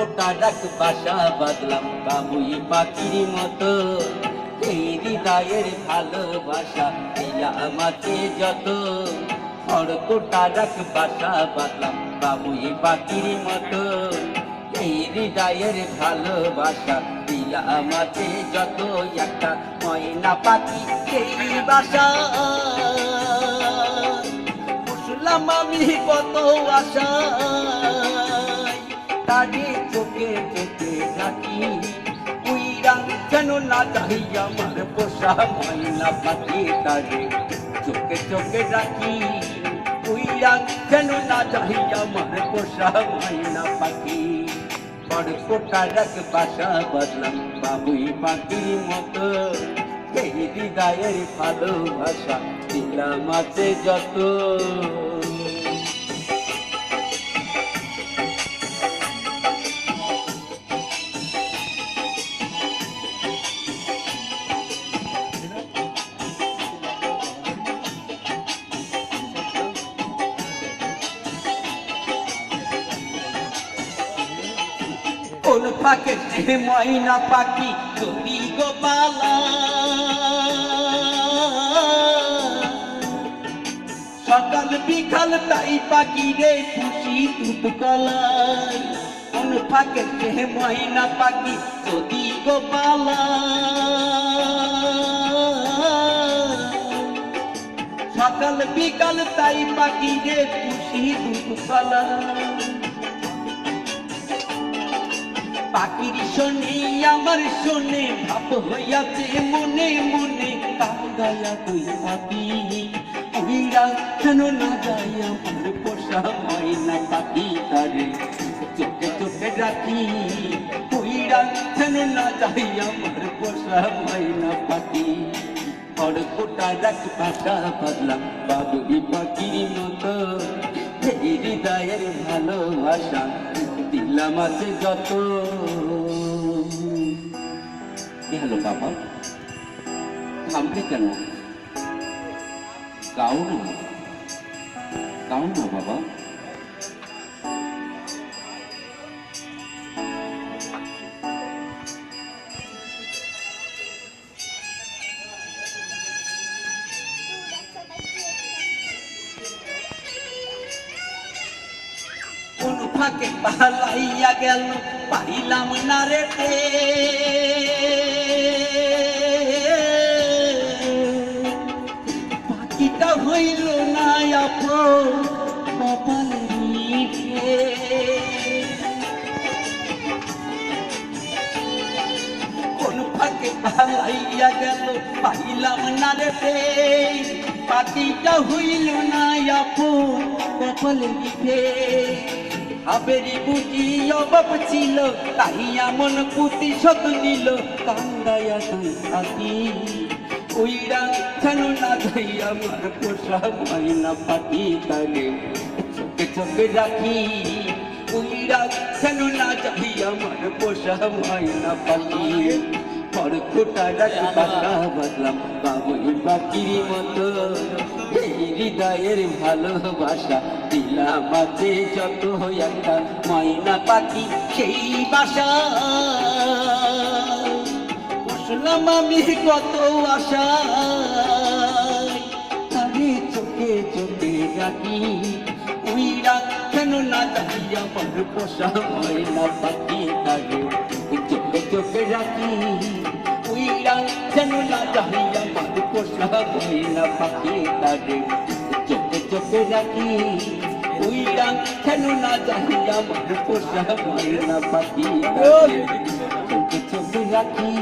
খড়কুটা ডাক বাসা বাঁধলাম বাবুই পাখির মতো। এই হৃদয়ের ভালোবাসা দিলাম আছে যত। খড়কুটা ডাক বাসা বাঁধলাম বাবুই পাখির মতো। এই হৃদয়ের ভালোবাসা দিলাম আছে যত। একটা ময়না পাখি সেই বাসা বুঝলাম আমি কত আশা। তারে চোখে চোখে রাখি উইরা যেন না যাই আমার পোষা ময়না পাখি। তারে চোখে চোখে রাখি উইরা যেন না যাই আমার পোষা ময়না পাখি। খড়কুটা ডাক বাসা বাঁধলাম বাবুই পাখির মতো। এই হৃদয়ের ভালোবাসা দিলাম আছে যত। কোন ফাঁকে ময়না পাখি তুমি গোপালা সকাল বিকাল তাই পাখি রে খুশি দুধকলাই। কোন ফাঁকে ময়না পাখি যদি গোপালা সকাল বিকাল তাই পাখি রে খুশি দুধকলাই। পাখির শোনে আমার শোনে ভাব হইয়াছে মনে মনে। কান্দায়া তুই পাখি উইরা কেন না যাই আমার পোষা ময়না পাখি। তারে চোখে চোখে রাখি উইরা কেন না যাই আমার পোষা ময়না পাখি। খড়কুটা ডাক বাসা বাঁধলাম বাবুই পাখির মতো। এই হৃদয়ের ভালোবাসা দিলাম আছে যত। কি হলো বাবা, থামলে কেন? গাও না, গাও না বাবা। কোন ফাঁকে পালাইয়া গেল পাইলাম না রে। পাখিটা হইল না আপন কপালের নিচে। কোন ফাঁকে পালাইয়া গেল পাইলাম না রে। পাখিটা হইল না আপন কপালের নিচে। আবেরি বুঝি অভাব ছিল তাই এমন প্রতিশোধ নিল। কান্দায়া তুই পাখি উইরা কেন না যাই আমার পোষা ময়না পাখি। তারে চোখে চোখে রাখি উইরা কেন না যাই আমার পোষা ময়না পাখি। খড়কুটা ডাক বাসা বাঁধলাম বাবুই পাখির মতো। এই হৃদয়ের ভালোবাসা দিলাম আছে যত। একটা ময়না পাখি সেই বাসা বুঝলাম আমি কত আশা। তারে চোখে চোখে রাখি উইরা কেন না যাই আমার পোষা ময়না পাখি। তারে চোখে চোখে রাখি উইরা কেন না যাই আমার পোষা ময়না পাখি। তারে চোখে চোখে রাখি উইরা কেন না যাই আমার পোষা ময়না পাখি। চোখে চোখে রাখি।